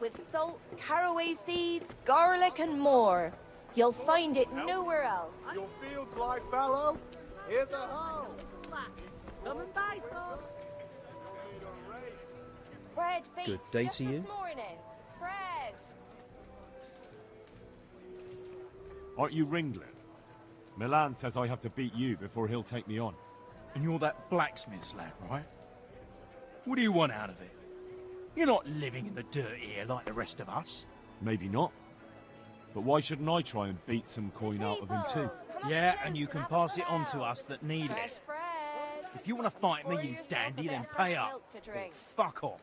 with salt, caraway seeds, garlic, and more. You'll find it nowhere else. Your fields lie fallow? Here's a hoe. Come and buy some. Fred baked Good day just to you. this morning. Fred! Aren't you Ringling? Milan says I have to beat you before he'll take me on. And you're that blacksmith's lad, right? What do you want out of it? You're not living in the dirt here like the rest of us. Maybe not. But why shouldn't I try and beat some coin out of him too? Come on Yeah, in, and you can have pass some it on to out. us that need Fresh it. bread. If you want to fight Pour me, you yourself dandy, a then bit of pay fresh up. milk to drink. Fuck off.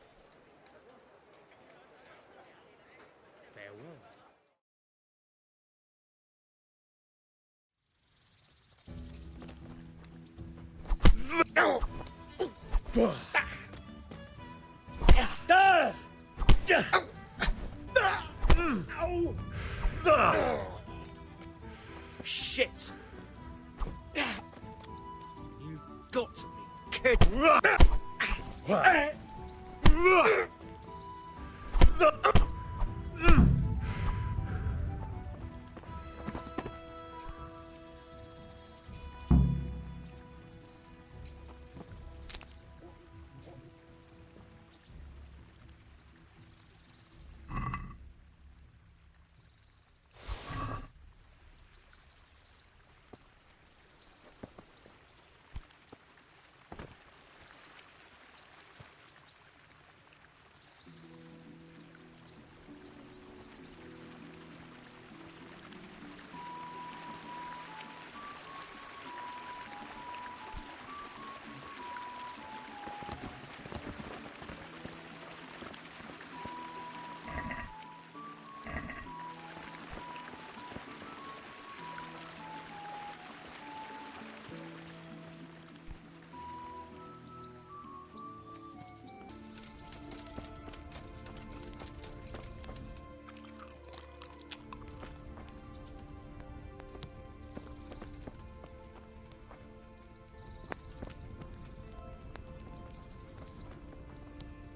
Farewell. Shit! You've got to be kidding!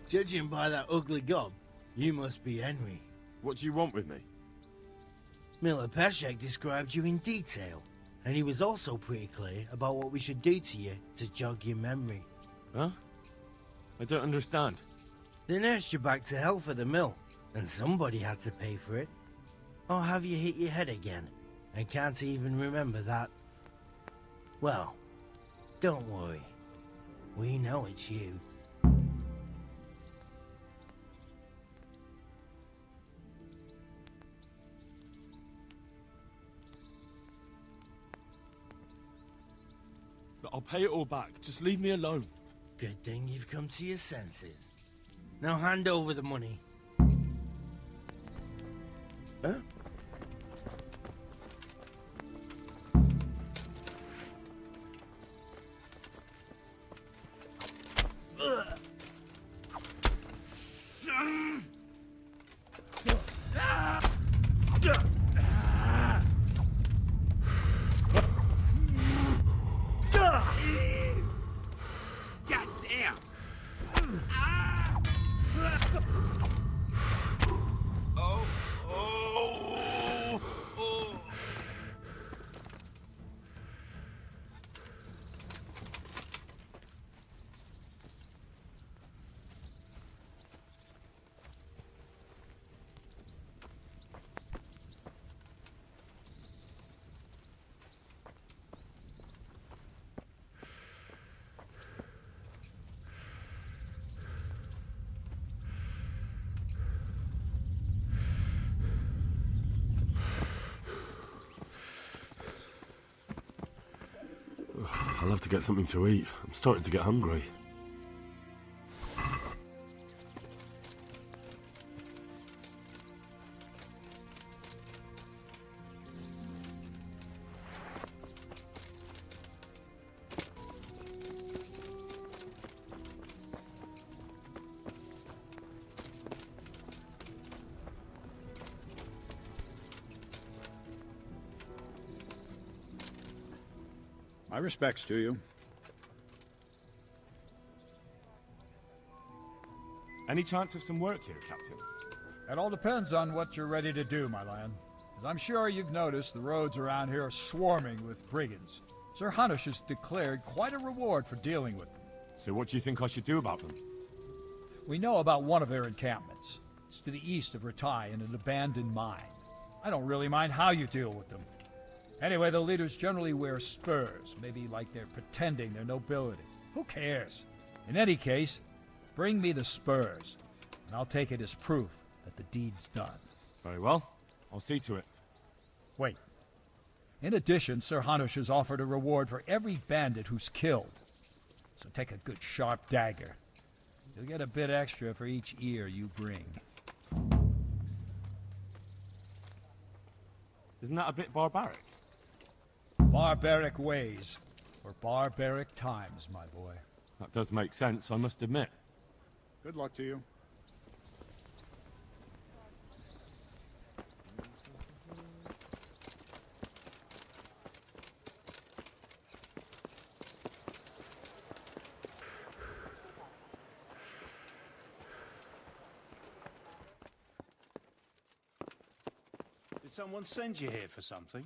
Judging by that ugly gob, you must be Henry. What do you want with me? Miller Peshek described you in detail, and he was also pretty clear about what we should do to you to jog your memory. Huh? I don't understand. They nursed you back to health at the mill, and somebody had to pay for it. Or have you hit your head again, and can't even remember that? Well, don't worry. We know it's you. But I'll pay it all back. Just leave me alone. Good thing you've come to your senses. Now hand over the money. Huh? I'll have to get something to eat. I'm starting to get hungry. My respects to you. Any chance of some work here, Captain? It all depends on what you're ready to do, my lad. As I'm sure you've noticed, the roads around here are swarming with brigands. Sir Hanush has declared quite a reward for dealing with them. So what do you think I should do about them? We know about one of their encampments. It's to the east of Ratai in an abandoned mine. I don't really mind how you deal with them. Anyway, the leaders generally wear spurs, maybe like they're pretending they're nobility. Who cares? In any case, bring me the spurs, and I'll take it as proof that the deed's done. Very well. I'll see to it. Wait. In addition, Sir Hanush has offered a reward for every bandit who's killed. So take a good sharp dagger. You'll get a bit extra for each ear you bring. Isn't that a bit barbaric? Barbaric ways, or barbaric times, my boy. That does make sense, I must admit. Good luck to you. Did someone send you here for something?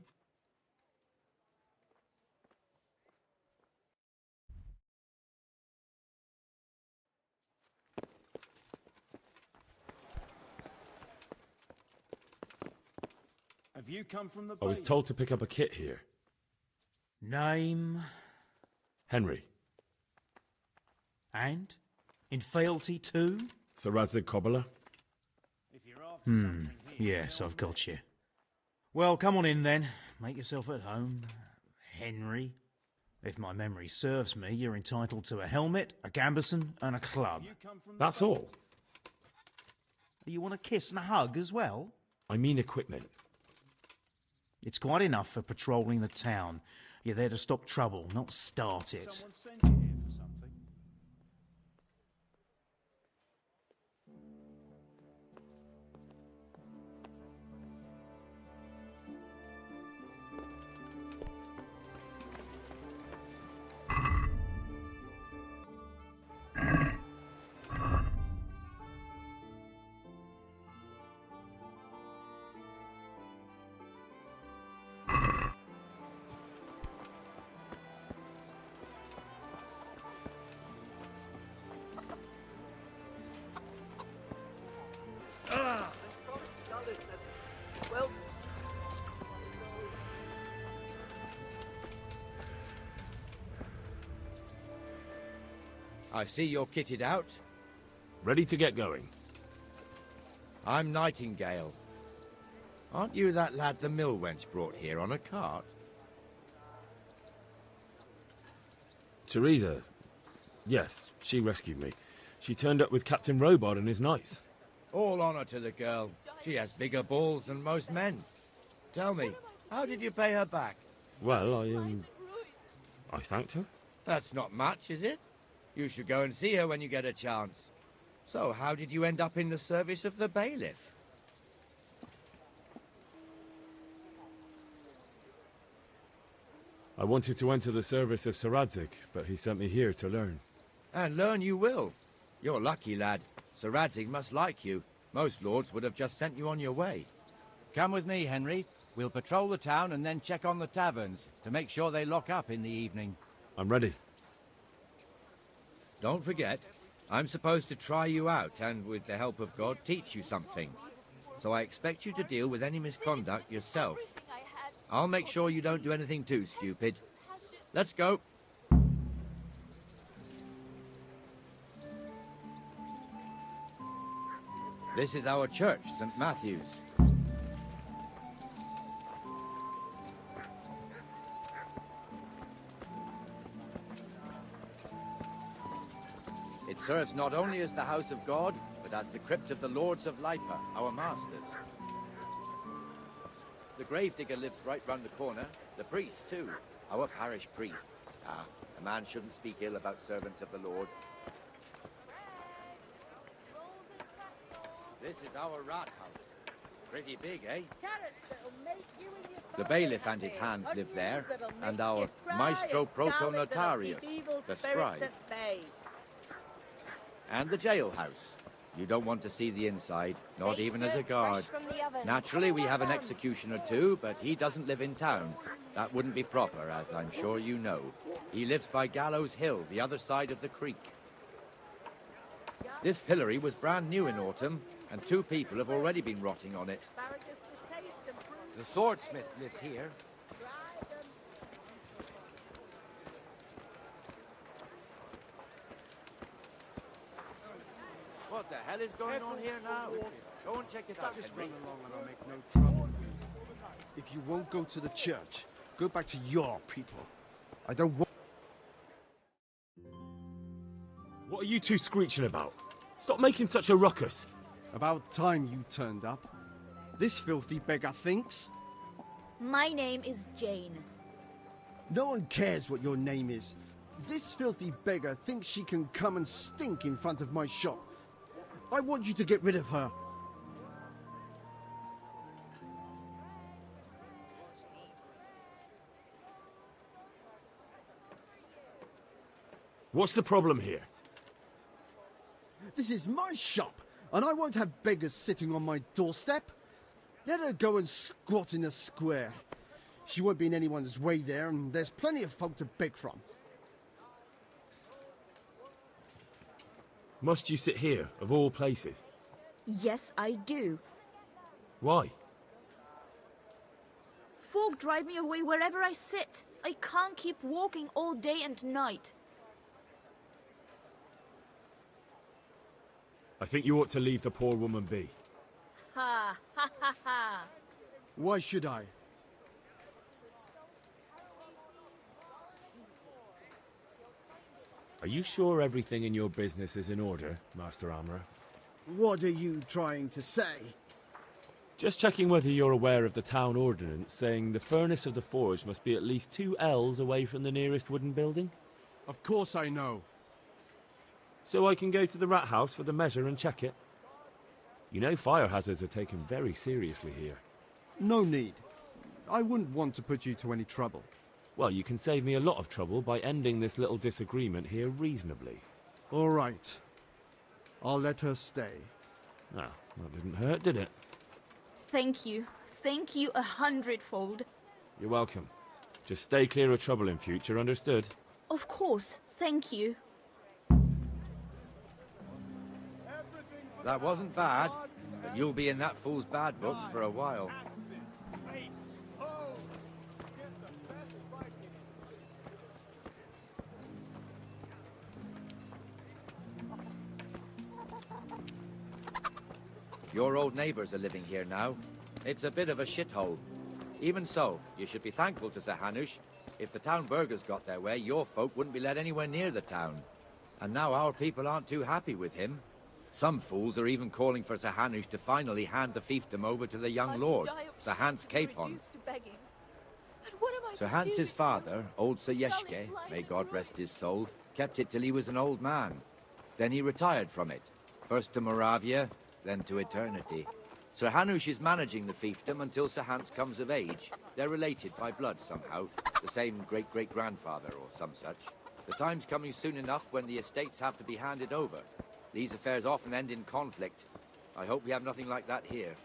Have you come from the I was base? told to pick up a kit here. Name Henry. and in fealty too? Sir Radzig Cobbler. If you're after something here, Yes, I've got you. Well, come on in then. Make yourself at home, Henry. If my memory serves me, you're entitled to a helmet, a gambeson, and a club. you come from That's all. You want a kiss and a hug as well? I mean equipment. It's quite enough for patrolling the town. You're there to stop trouble, not start it. someone sent you here for something. Well, I see you're kitted out. Ready to get going. I'm Nightingale. Aren't you that lad the mill wench brought here on a cart? Teresa. Yes, she rescued me. She turned up with Captain Robard and his knights. All honor to the girl. She has bigger balls than most men. Tell me, how did you pay her back? Well, I thanked her. That's not much, is it? You should go and see her when you get a chance. So, how did you end up in the service of the bailiff? I wanted to enter the service of Sir Radzig, but he sent me here to learn. And learn you will. You're lucky, lad. Sir Radzig must like you. Most lords would have just sent you on your way. Come with me, Henry. We'll patrol the town and then check on the taverns to make sure they lock up in the evening. I'm ready. Don't forget, I'm supposed to try you out and, with the help of God, teach you something. So I expect you to deal with any misconduct yourself. I'll make sure you don't do anything too stupid. Let's go. This is our church, St. Matthew's. It serves not only as the house of God, but as the crypt of the lords of Lipa, our masters. The gravedigger lives right round the corner. The priest, too. Our parish priest. Ah, a man shouldn't speak ill about servants of the Lord. This is our rat house. Pretty big, eh? The bailiff and his hands live there, and our maestro proto-notarius, the scribe. And the jailhouse. You don't want to see the inside, not Baked even as a goods guard. fresh from the oven. Naturally, we have an Come. executioner too, but he doesn't live in town. That wouldn't be proper, as I'm sure you know. He lives by Gallows Hill, the other side of the creek. This pillory was brand new in autumn, and 2 people have already been rotting on it. The swordsmith lives here. What the hell is going on here now? Go and check it out, Henry. If you won't go to the church, go back to your people. I don't want... What are you two screeching about? Stop making such a ruckus. About time you turned up. This filthy beggar thinks. My name is Jane. No one cares what your name is. This filthy beggar thinks she can come and stink in front of my shop. I want you to get rid of her. What's the problem here? This is my shop, and I won't have beggars sitting on my doorstep. Let her go and squat in the square. She won't be in anyone's way there, and there's plenty of folk to beg from. Must you sit here, of all places? Yes, I do. Why? Folk drive me away wherever I sit. I can't keep walking all day and night. I think you ought to leave the poor woman be. Ha, ha, ha, ha. Why should I? Are you sure everything in your business is in order, Master Armourer? What are you trying to say? Just checking whether you're aware of the town ordinance saying the furnace of the forge must be at least 2 ells away from the nearest wooden building? Of course I know. So I can go to the rat house for the measure and check it? You know fire hazards are taken very seriously here. No need. I wouldn't want to put you to any trouble. Well, you can save me a lot of trouble by ending this little disagreement here reasonably. All right. I'll let her stay. Ah, that didn't hurt, did it? Thank you. Thank you 100-fold. You're welcome. Just stay clear of trouble in future, understood? Of course. Thank you. That wasn't bad, but you'll be in that fool's bad books for a while. Your old neighbours are living here now. It's a bit of a shithole. Even so, you should be thankful to Sir Hanush. If the town burghers got their way, your folk wouldn't be let anywhere near the town. And now our people aren't too happy with him. Some fools are even calling for Sir Hanush to finally hand the fiefdom over to the young lord, Sir Hans Capon. Sir Hans's father, old Sir Yeshke, may God rest his soul, kept it till he was an old man. Then he retired from it, first to Moravia, then to eternity. Sir Hanush is managing the fiefdom until Sir Hans comes of age. They're related by blood somehow, the same great-great-grandfather or some such. The time's coming soon enough when the estates have to be handed over. These affairs often end in conflict. I hope we have nothing like that here.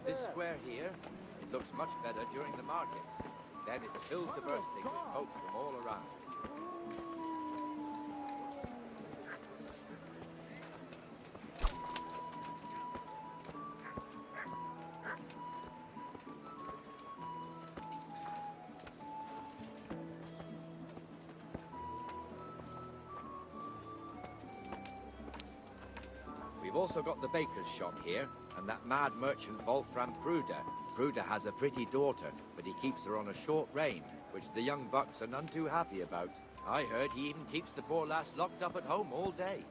This square here, it looks much better during the markets. Then it's filled to bursting with folk from all around. We've also got the baker's shop here, and that mad merchant Wolfram Pruder. Pruder has a pretty daughter, but he keeps her on a short rein, which the young bucks are none too happy about. I heard he even keeps the poor lass locked up at home all day.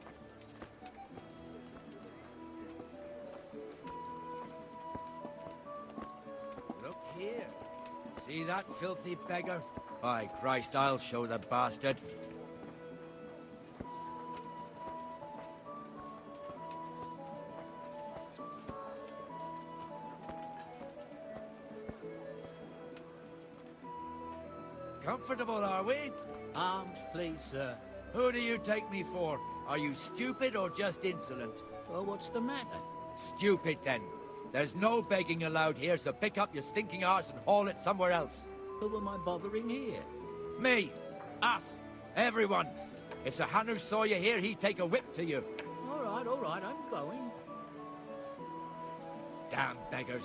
Look here. See that filthy beggar? By Christ, I'll show the bastard. Comfortable, are we? Arms, please, sir. Who do you take me for? Are you stupid or just insolent? Well, what's the matter? Stupid, then. There's no begging allowed here, so pick up your stinking arse and haul it somewhere else. Who am I bothering here? Me. Us. Everyone. If Sir Hanush saw you here, he'd take a whip to you. All right, I'm going. Damn beggars.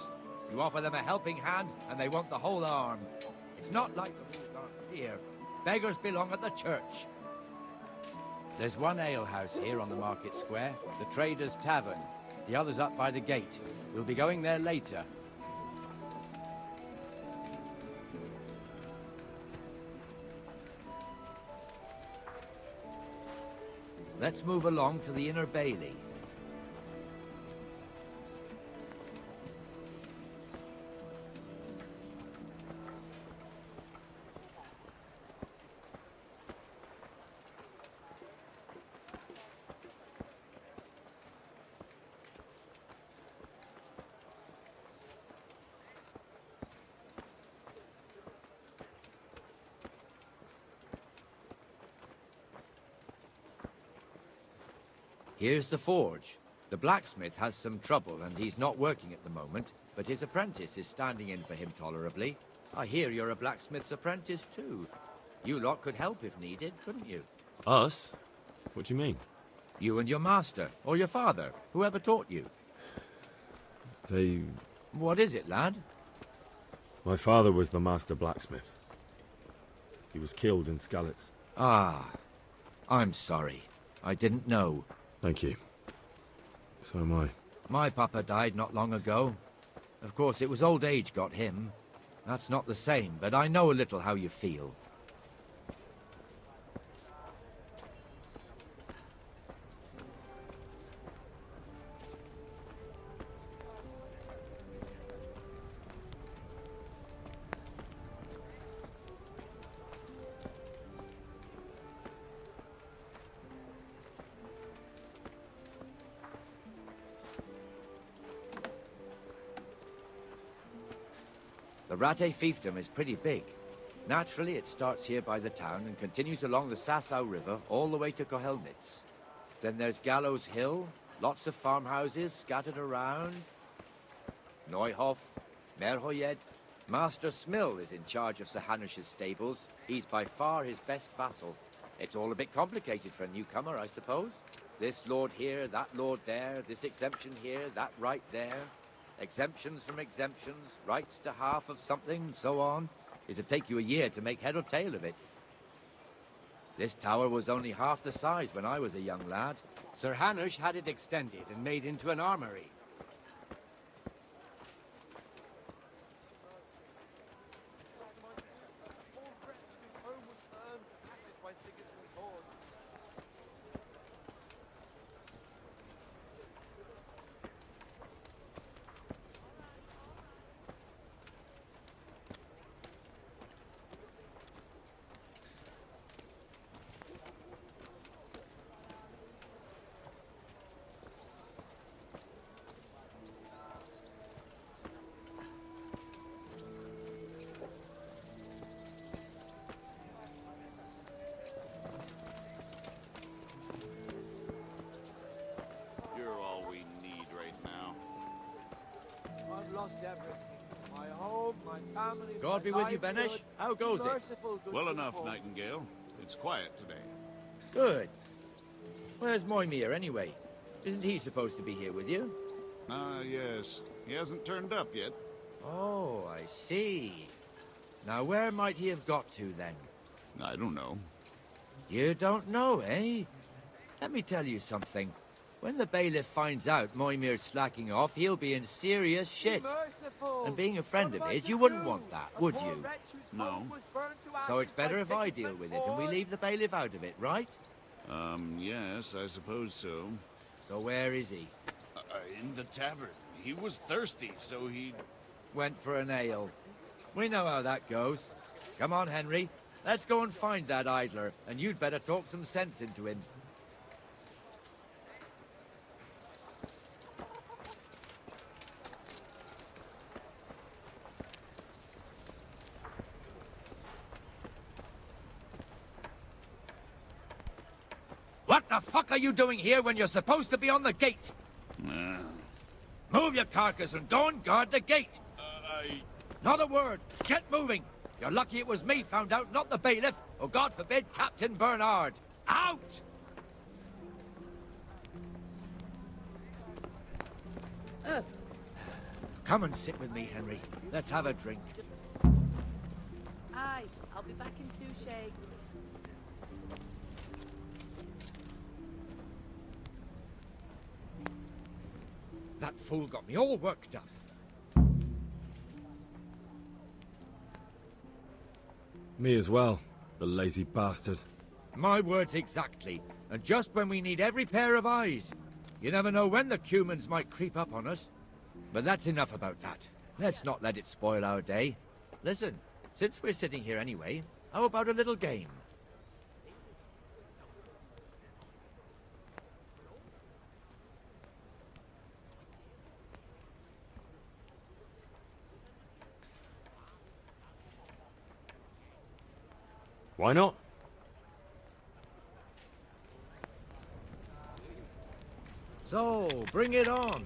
You offer them a helping hand, and they want the whole arm. It's not like the rules aren't here. Beggars belong at the church. There's one alehouse here on the market square, the Trader's Tavern. The other's up by the gate. We'll be going there later. Let's move along to the Inner Bailey. Here's the forge. The blacksmith has some trouble and he's not working at the moment, but his apprentice is standing in for him tolerably. I hear you're a blacksmith's apprentice too. You lot could help if needed, couldn't you? Us? What do you mean? You and your master, or your father, whoever taught you. They... What is it, lad? My father was the master blacksmith. He was killed in Skalitz. Ah, I'm sorry. I didn't know. Thank you. So am I. My papa died not long ago. Of course, it was old age got him. That's not the same, but I know a little how you feel. The Rate fiefdom is pretty big. Naturally, it starts here by the town and continues along the Sasau River all the way to Kohelnitz. Then there's Gallows Hill, lots of farmhouses scattered around. Neuhof, Merhoyed. Master Smill is in charge of Sir Hanush's stables. He's by far his best vassal. It's all a bit complicated for a newcomer, I suppose. This lord here, that lord there, this exemption here, that right there. Exemptions from exemptions, rights to half of something, so on. It'd take you a year to make head or tail of it. This tower was only half the size when I was a young lad. Sir Hanush had it extended and made into an armory. Lost everything. My home, my family. God be with you, Benesh. How goes it? Well enough, Nightingale. It's quiet today. Good. Where's Moimir, anyway? Isn't he supposed to be here with you? Ah, yes. He hasn't turned up yet. Oh, I see. Now, where might he have got to, then? I don't know. You don't know, eh? Let me tell you something. When the bailiff finds out Moimir's slacking off, he'll be in serious shit. And being a friend of his, you wouldn't want that, would you? No. So it's better if I deal with it and we leave the bailiff out of it, right? Yes, I suppose so. So where is he? In the tavern. He was thirsty, so he... Went for an ale. We know how that goes. Come on, Henry. Let's go and find that idler, and you'd better talk some sense into him. What the fuck are you doing here when you're supposed to be on the gate? Move your carcass and go and guard the gate. Not a word. Get moving. You're lucky it was me found out, not the bailiff, or God forbid, Captain Bernard. Out! Come and sit with me, Henry. Let's have a drink. Aye, I'll be back in 2 shakes. That fool got me all worked up. Me as well, the lazy bastard. My words exactly. And just when we need every pair of eyes. You never know when the cumans might creep up on us. But that's enough about that. Let's not let it spoil our day. Listen, since we're sitting here anyway, how about a little game? Why not? So, bring it on.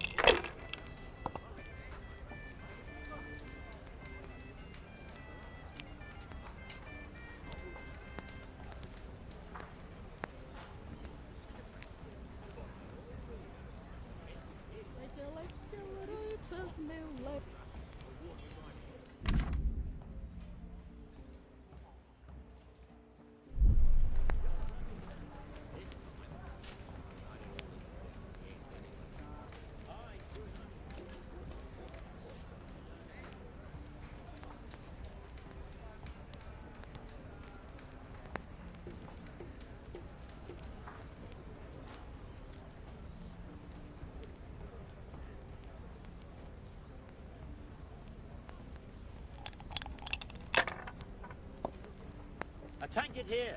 A tankard here.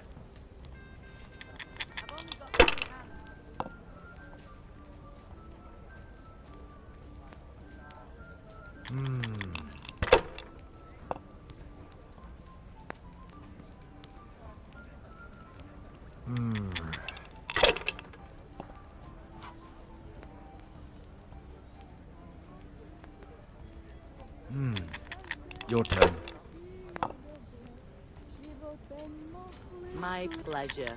I've only got 3 hands. Your turn. My pleasure.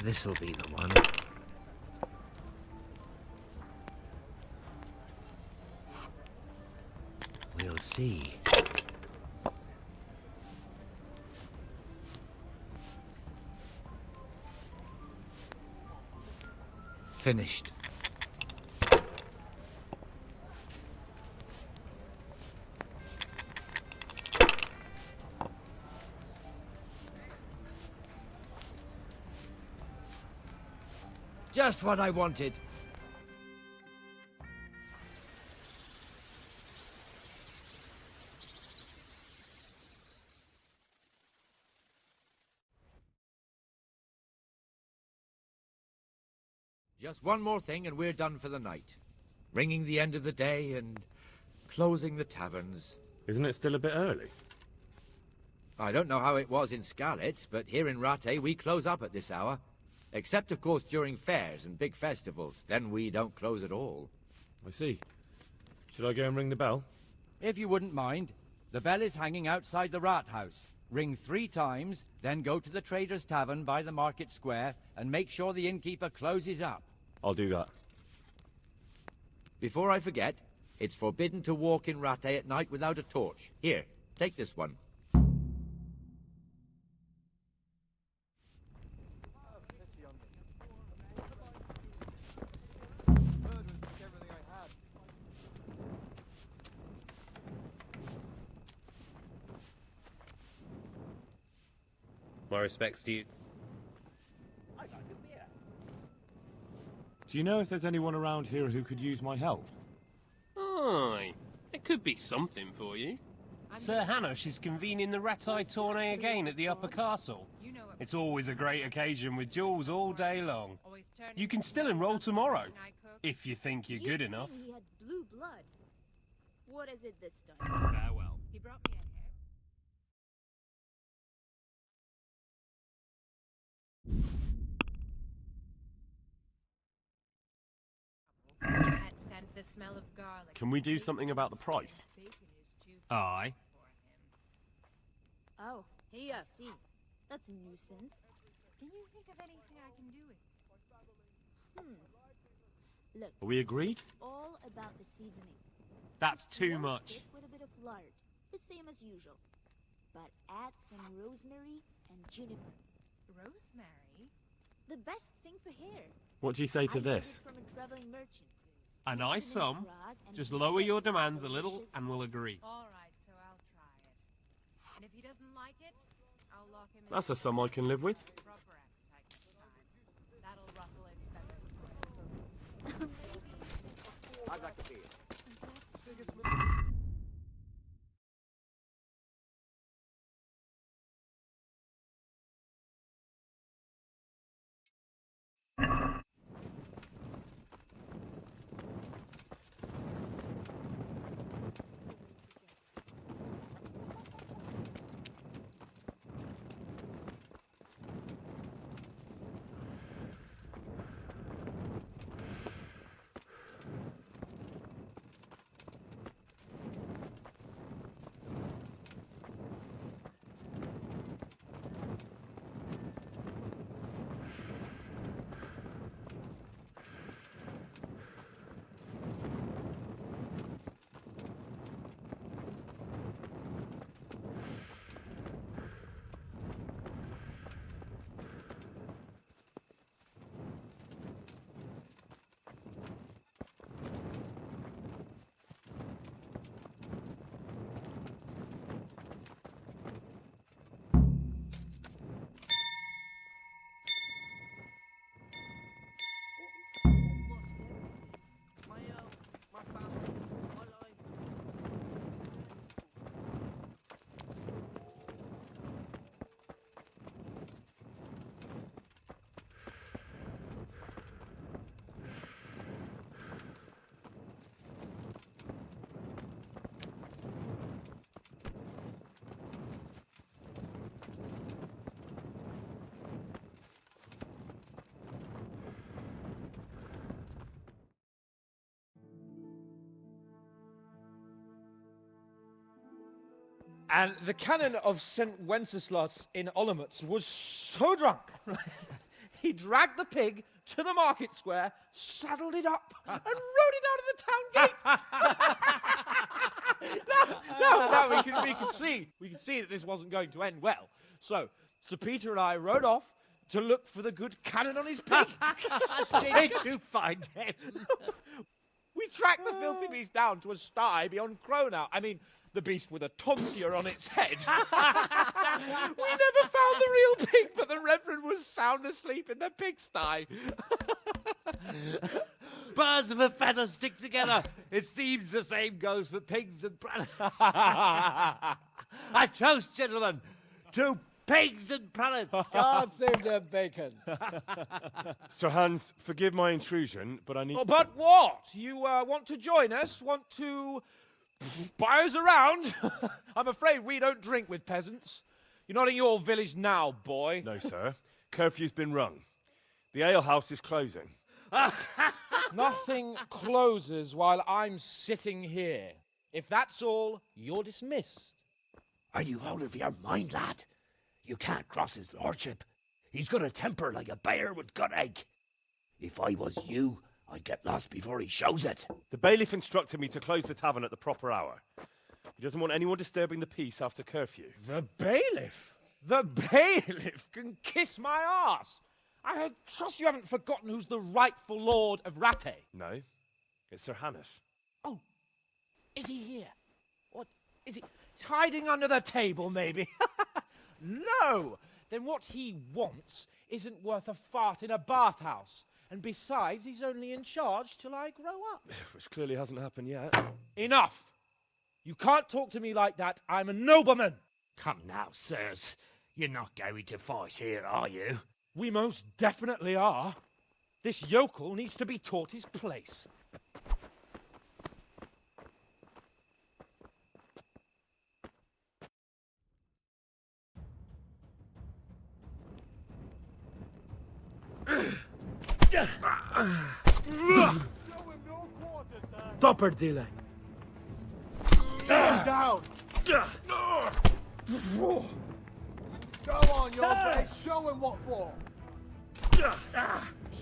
This'll be the one. We'll see. Finished. Just what I wanted. Just one more thing and we're done for the night. Ringing the end of the day and closing the taverns. Isn't it still a bit early? I don't know how it was in Scarlet, but here in Rattay we close up at this hour. Except, of course, during fairs and big festivals. Then we don't close at all. I see. Should I go and ring the bell? If you wouldn't mind, the bell is hanging outside the rat house. Ring 3 times, then go to the Trader's Tavern by the market square and make sure the innkeeper closes up. I'll do that. Before I forget, it's forbidden to walk in Rattay at night without a torch. Here, take this one. My respects to you. Do you know if there's anyone around here who could use my help? Aye, it could be something for you. Sir Hanush is convening the Ratai tourney again at the Upper Castle. It's always a great occasion with duels all day long. You can still enroll tomorrow, if you think you're good enough. He had blue blood. What is it this time? Farewell. He brought me in here. Can't stand the smell of garlic. Can we do something about the price? Aye. Oh, Here. see. That's a nuisance. Can you think of anything I can do with Look, Are we agreed? it's all about the seasoning. That's too Roast much. it with a bit of lard, the same as usual. But add some rosemary and juniper. rosemary? The best thing for hair. What do you say to I heard this? it from a traveling merchant. A nice Used it in sum. Prague and Just he lower said your it was demands a little delicious. and we'll agree. All right, so I'll try it. And if he doesn't like it, I'll lock him in. That's a sum I can live with. Proper appetite this time. That'll ruffle his feathers. I'd like to see it. And the canon of St. Wenceslas in Olomouc was so drunk, he dragged the pig to the market square, saddled it up, and rode it out of the town gate. No, we could see that this wasn't going to end well. So, Sir Peter and I rode off to look for the good canon on his pig. Did you find him? We tracked the filthy beast down to a sty beyond Cronow. I mean, the beast with a tonsure on its head. We never found the real pig, but the Reverend was sound asleep in the pigsty. Birds of a feather stick together. It seems the same goes for pigs and prelates. I toast, gentlemen, to pigs and prelates. God save their bacon. Sir Hans, forgive my intrusion, but I need... Oh, but what? You want to join us? Want to buy us around? I'm afraid we don't drink with peasants. You're not in your village now, boy. No, sir. Curfew's been rung. The alehouse is closing. Nothing closes while I'm sitting here. If that's all, you're dismissed. Are you out of your mind, lad? You can't cross his lordship. He's got a temper like a bear with gut ache. If I was you, I'd get lost before he shows it. The bailiff instructed me to close the tavern at the proper hour. He doesn't want anyone disturbing the peace after curfew. The bailiff? The bailiff can kiss my arse. I trust you haven't forgotten who's the rightful lord of Rattay. No, it's Sir Hanush. Oh, is he here? What, is he hiding under the table, maybe? No, then what he wants isn't worth a fart in a bathhouse. And besides, he's only in charge till I grow up. Which clearly hasn't happened yet. Enough! You can't talk to me like that. I'm a nobleman. Come now, sirs. You're not going to fight here, are you? We most definitely are. This yokel needs to be taught his place. Dopperdille. Down! Go on, your grace, show him what for!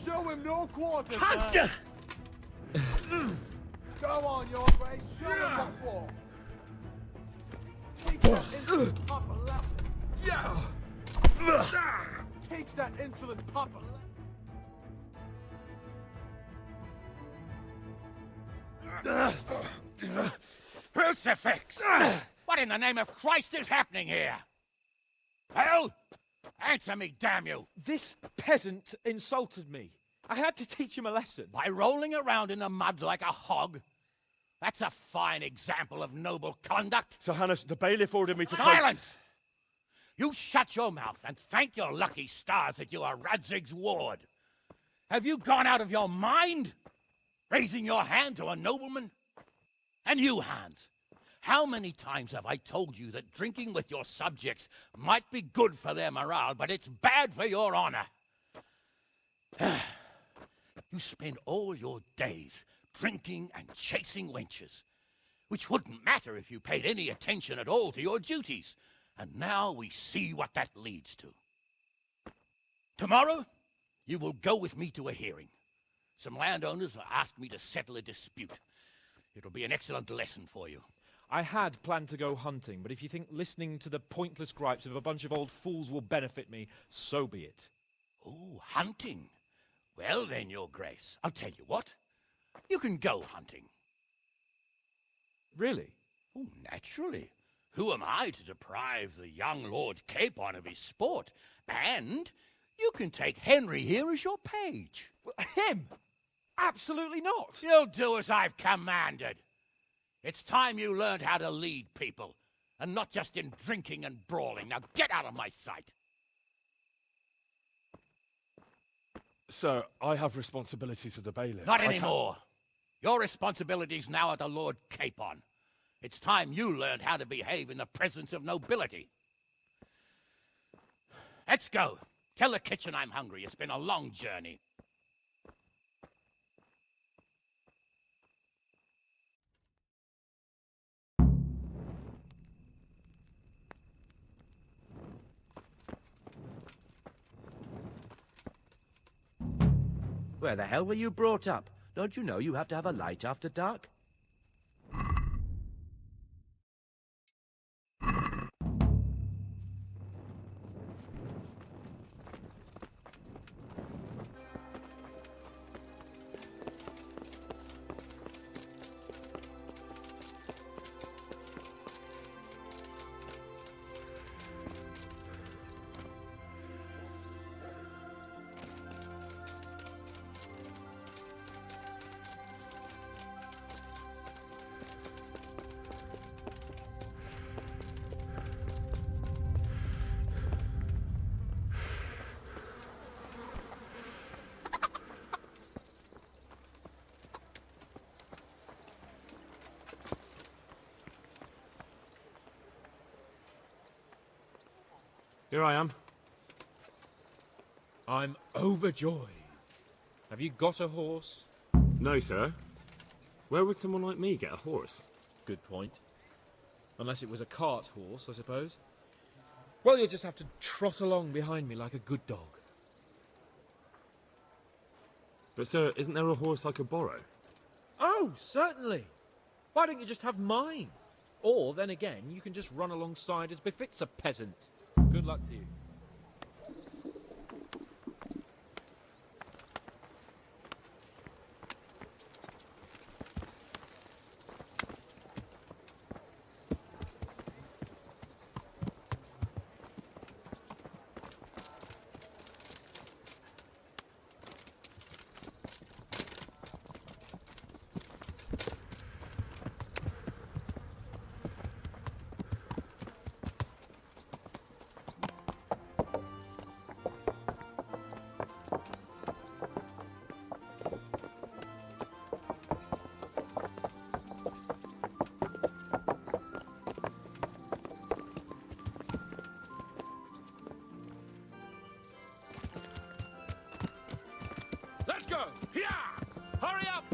Show him no quarters, sir. Go on, your grace, show him what for! Teach that insolent pup a lesson! Teach that insolent pup a lesson! Crucifix! What in the name of Christ is happening here? Hell? Answer me, damn you! This peasant insulted me. I had to teach him a lesson. By rolling around in the mud like a hog? That's a fine example of noble conduct. Sir Hannes, the bailiff ordered me to... Silence! You shut your mouth and thank your lucky stars that you are Radzig's ward. Have you gone out of your mind? Raising your hand to a nobleman? And you, Hans, how many times have I told you that drinking with your subjects might be good for their morale, but it's bad for your honor? You spend all your days drinking and chasing wenches, which wouldn't matter if you paid any attention at all to your duties. And now we see what that leads to. Tomorrow, you will go with me to a hearing. Some landowners have asked me to settle a dispute. It'll be an excellent lesson for you. I had planned to go hunting, but if you think listening to the pointless gripes of a bunch of old fools will benefit me, so be it. Oh, hunting. Well then, your grace, I'll tell you what. You can go hunting. Really? Oh, naturally. Who am I to deprive the young Lord Capon of his sport? And you can take Henry here as your page. Him? Absolutely not. You'll do as I've commanded. It's time you learned how to lead people, and not just in drinking and brawling. Now get out of my sight. Sir, I have responsibilities of the bailiff. Not anymore. Your responsibilities now are the Lord Capon. It's time you learned how to behave in the presence of nobility. Let's go. Tell the kitchen I'm hungry. It's been a long journey. Where the hell were you brought up? Don't you know you have to have a light after dark? Here I am. I'm overjoyed. Have you got a horse? No, sir. Where would someone like me get a horse? Good point. Unless it was a cart horse, I suppose. Well, you'll just have to trot along behind me like a good dog. But, sir, isn't there a horse I could borrow? Oh, certainly. Why don't you just have mine? Or, then again, you can just run alongside as befits a peasant. Good luck to you.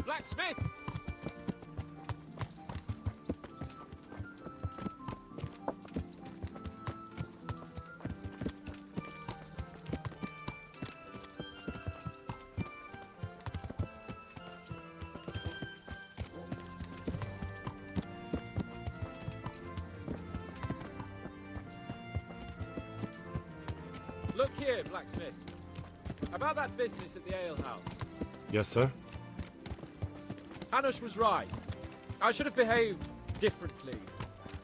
blacksmith! Look here, blacksmith. About that business at the alehouse. Yes, sir? Hanush was right. I should have behaved differently.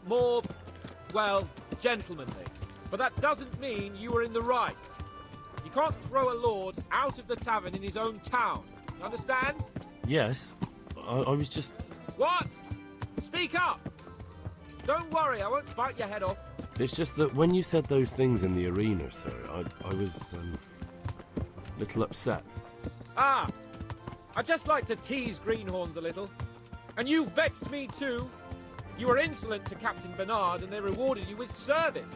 More, well, gentlemanly. But that doesn't mean you were in the right. You can't throw a lord out of the tavern in his own town. You understand? Yes. I was just... What? Speak up! Don't worry, I won't bite your head off. It's just that when you said those things in the arena, sir, I was, a little upset. Ah! I just like to tease greenhorns a little. And you vexed me too. You were insolent to Captain Bernard and they rewarded you with service.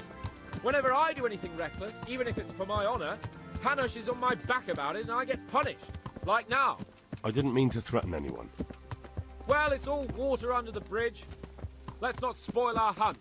Whenever I do anything reckless, even if it's for my honour, Hanush is on my back about it and I get punished. Like now. I didn't mean to threaten anyone. Well, it's all water under the bridge. Let's not spoil our hunt.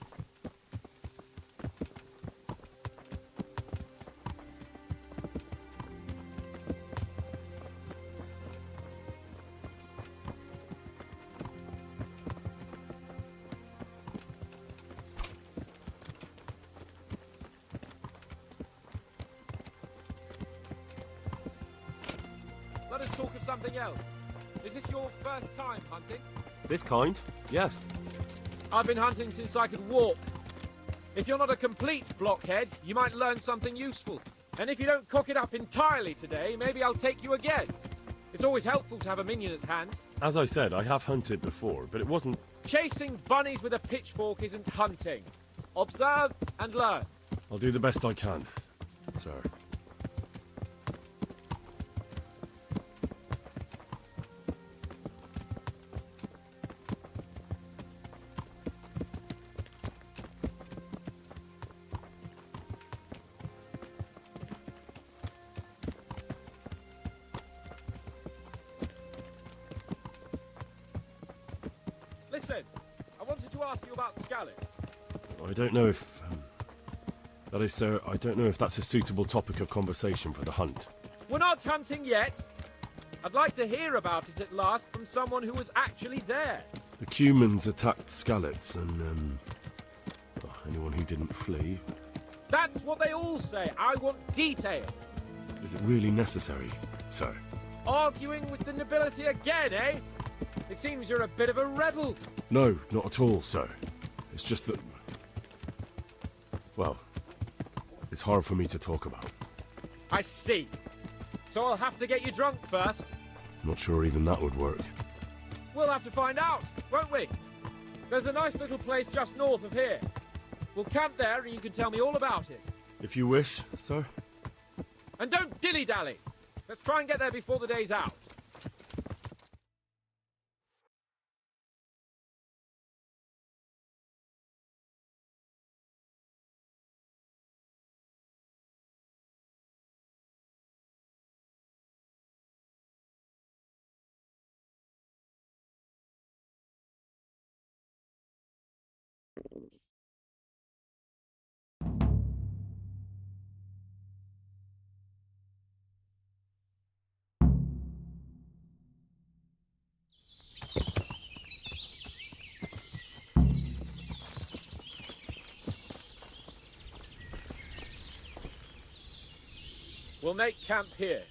Let us talk of something else. Is this your first time hunting? This kind? Yes. I've been hunting since I could walk. If you're not a complete blockhead, you might learn something useful. And if you don't cock it up entirely today, maybe I'll take you again. It's always helpful to have a minion at hand. As I said, I have hunted before, but it wasn't... Chasing bunnies with a pitchfork isn't hunting. Observe and learn. I'll do the best I can, sir. Listen, I wanted to ask you about scallops. I don't know if... that is, sir, I don't know if that's a suitable topic of conversation for the hunt. We're not hunting yet. I'd like to hear about it at last from someone who was actually there. The Cumans attacked Skallets, and, anyone who didn't flee. That's what they all say. I want details. Is it really necessary, sir? Arguing with the nobility again, eh? It seems you're a bit of a rebel. No, not at all, sir. It's just that... well, it's hard for me to talk about. I see. So I'll have to get you drunk first. Not sure even that would work. We'll have to find out, won't we? There's a nice little place just north of here. We'll camp there and you can tell me all about it. If you wish, sir. And don't dilly-dally. Let's try and get there before the day's out. We'll make camp here.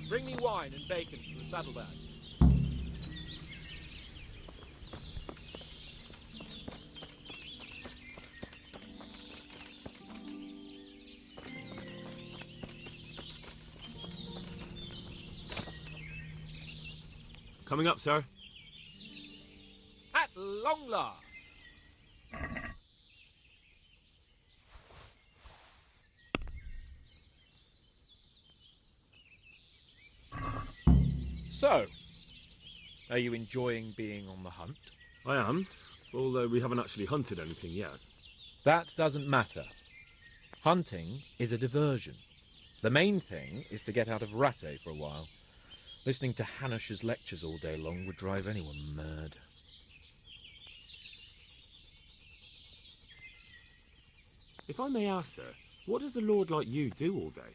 Bring me wine and bacon from the saddlebag. Coming up, sir. At long last. So, are you enjoying being on the hunt? I am, although we haven't actually hunted anything yet. That doesn't matter. Hunting is a diversion. The main thing is to get out of Rattay for a while. Listening to Hanush's lectures all day long would drive anyone mad. If I may ask, sir, what does a lord like you do all day?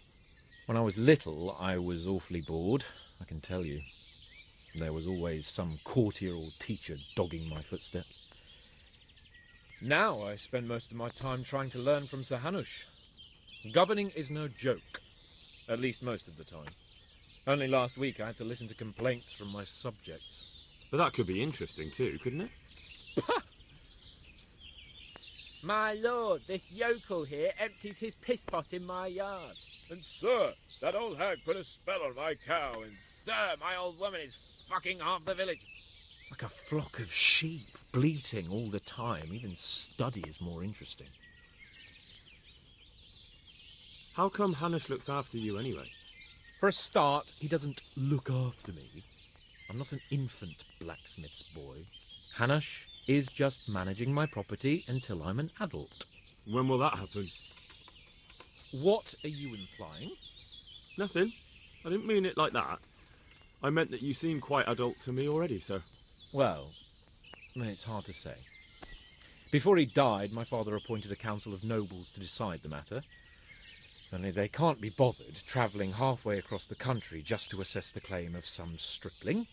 When I was little, I was awfully bored, I can tell you. There was always some courtier or teacher dogging my footsteps. Now I spend most of my time trying to learn from Sir Hanush. Governing is no joke, at least most of the time. Only last week I had to listen to complaints from my subjects. But that could be interesting too, couldn't it? My lord, this yokel here empties his piss pot in my yard. And sir, that old hag put a spell on my cow, and Sir, my old woman is fucking half the village. Like a flock of sheep, bleating all the time. Even study is more interesting. How come Hanush looks after you anyway? For a start, he doesn't look after me. I'm not an infant blacksmith's boy. Hanush is just managing my property until I'm an adult. When will that happen? What are you implying? Nothing. I didn't mean it like that. I meant that you seem quite adult to me already, sir. Well, it's hard to say. Before he died, my father appointed a council of nobles to decide the matter. Only they can't be bothered travelling halfway across the country just to assess the claim of some stripling.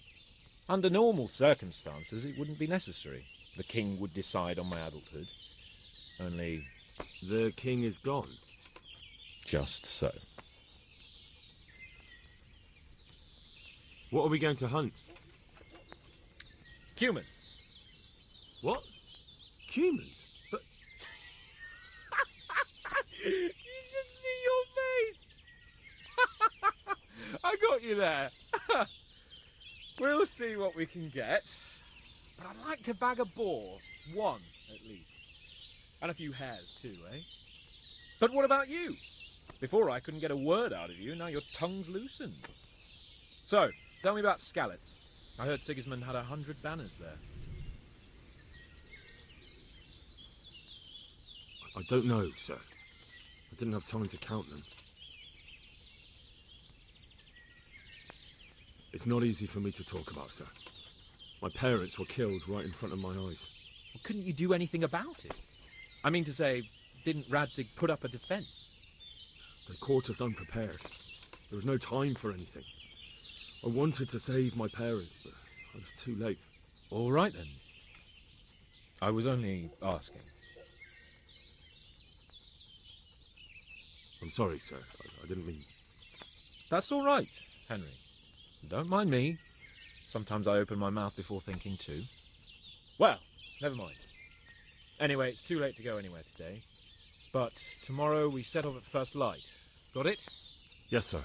Under normal circumstances, it wouldn't be necessary. The king would decide on my adulthood. Only... The king is gone. Just so. What are we going to hunt? Humans. What? Humans? But... You should see your face! I got you there. We'll see what we can get. But I'd like to bag a boar. One, at least. And a few hares, too, eh? But what about you? Before I couldn't get a word out of you, now your tongue's loosened. So, tell me about Skalitz. I heard Sigismund had 100 banners there. I don't know, sir. I didn't have time to count them. It's not easy for me to talk about, sir. My parents were killed right in front of my eyes. Well, couldn't you do anything about it? I mean to say, didn't Radzig put up a defence? They caught us unprepared. There was no time for anything. I wanted to save my parents, but I was too late. All right, then. I was only asking. I'm sorry, sir. I didn't mean... That's all right, Henry. Don't mind me. Sometimes I open my mouth before thinking too. Well, never mind. Anyway, it's too late to go anywhere today. But tomorrow we set off at first light. Got it? Yes, sir.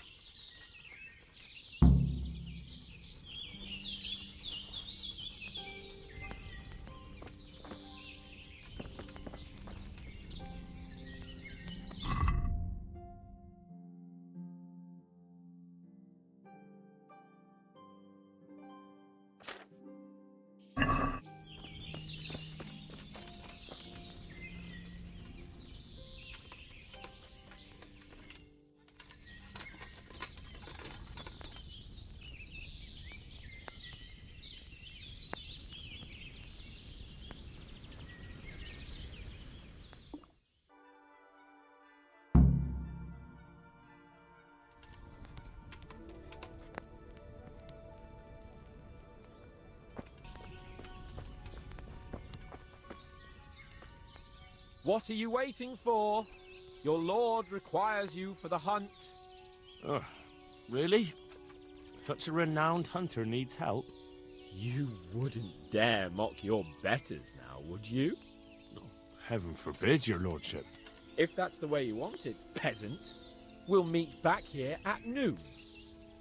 What are you waiting for? Your lord requires you for the hunt. Oh, really? Such a renowned hunter needs help? You wouldn't dare mock your betters now, would you? Oh, heaven forbid, your lordship. If that's the way you want it, peasant, we'll meet back here at noon.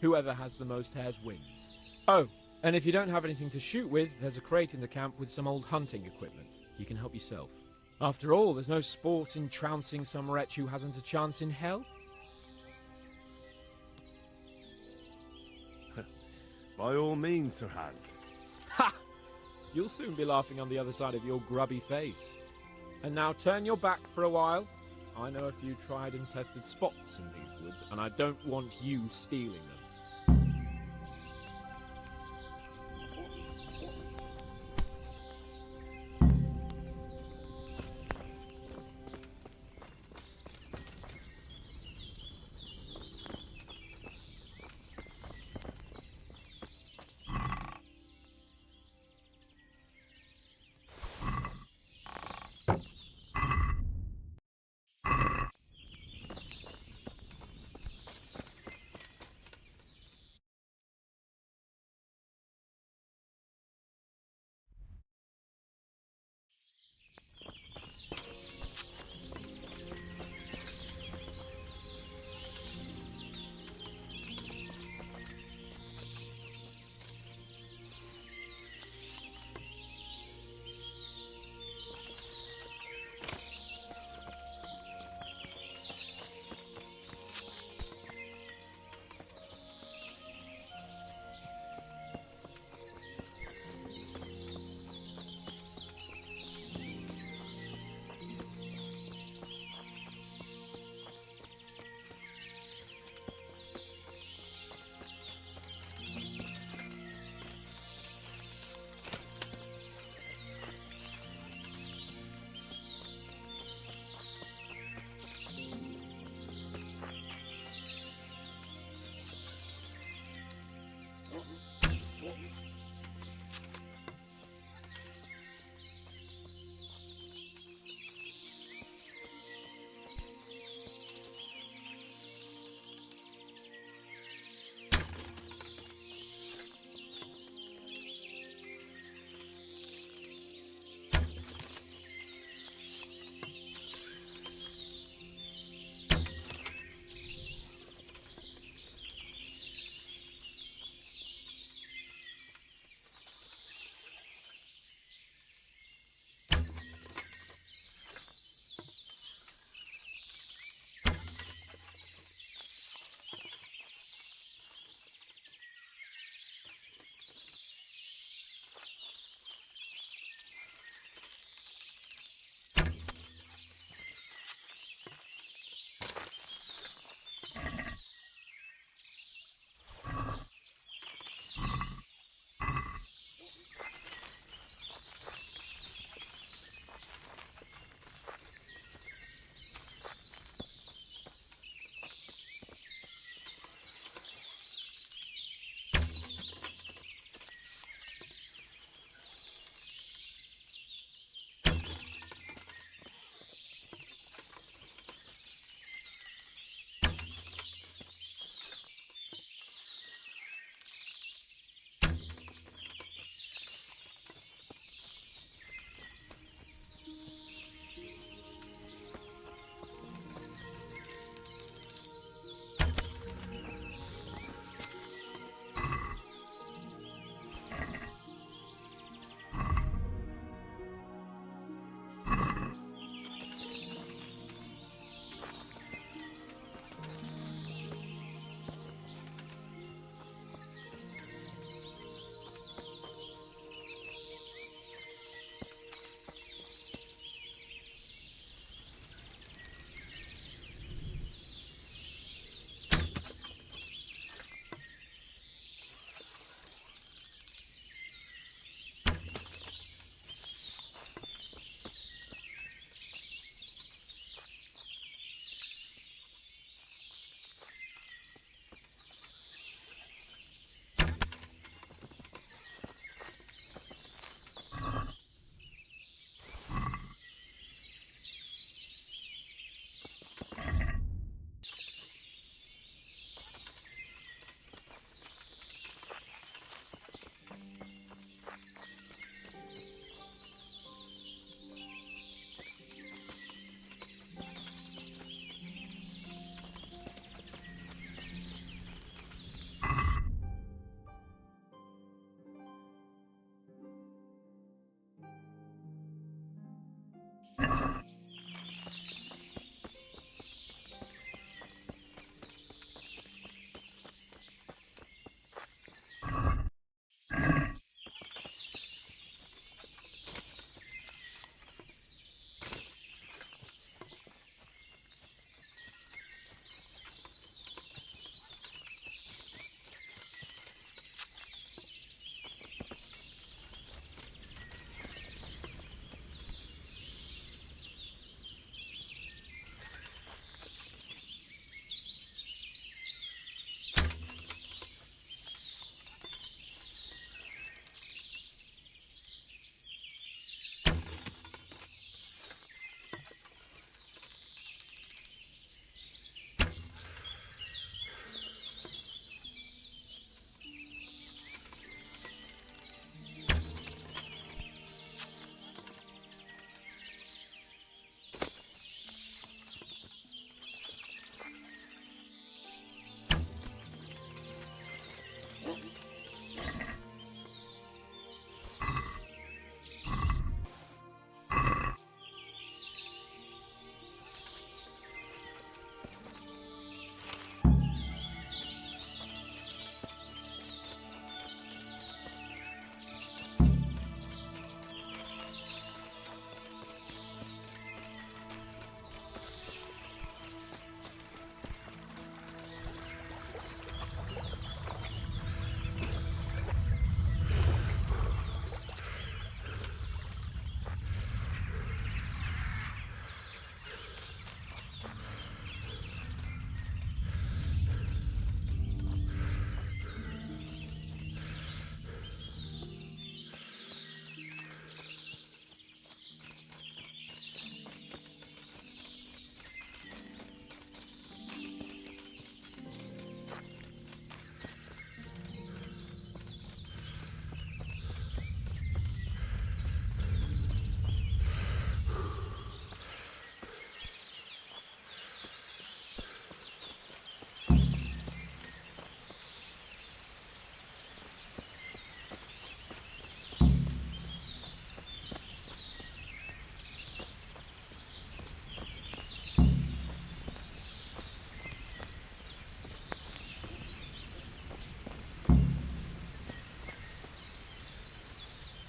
Whoever has the most hares wins. Oh, And if you don't have anything to shoot with, there's a crate in the camp with some old hunting equipment. You can help yourself. After all, there's no sport in trouncing some wretch who hasn't a chance in hell. By all means, Sir Hans. Ha! You'll soon be laughing on the other side of your grubby face. And now turn your back for a while. I know a few tried and tested spots in these woods, and I don't want you stealing them.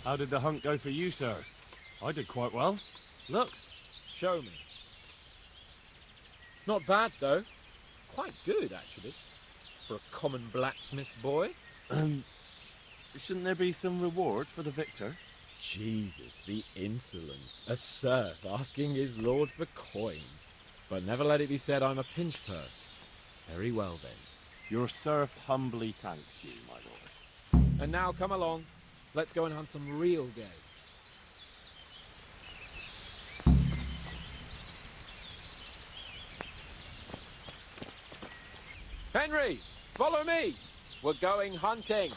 How did the hunt go for you, sir? I did quite well. Look. Show me. Not bad, though. Quite good, actually. For a common blacksmith's boy. Shouldn't there be some reward for the victor? Jesus, the insolence. A serf asking his lord for coin. But never let it be said I'm a pinch purse. Very well, then. Your serf humbly thanks you, my lord. And now, come along. Let's go and hunt some real game. Henry, follow me. We're going hunting.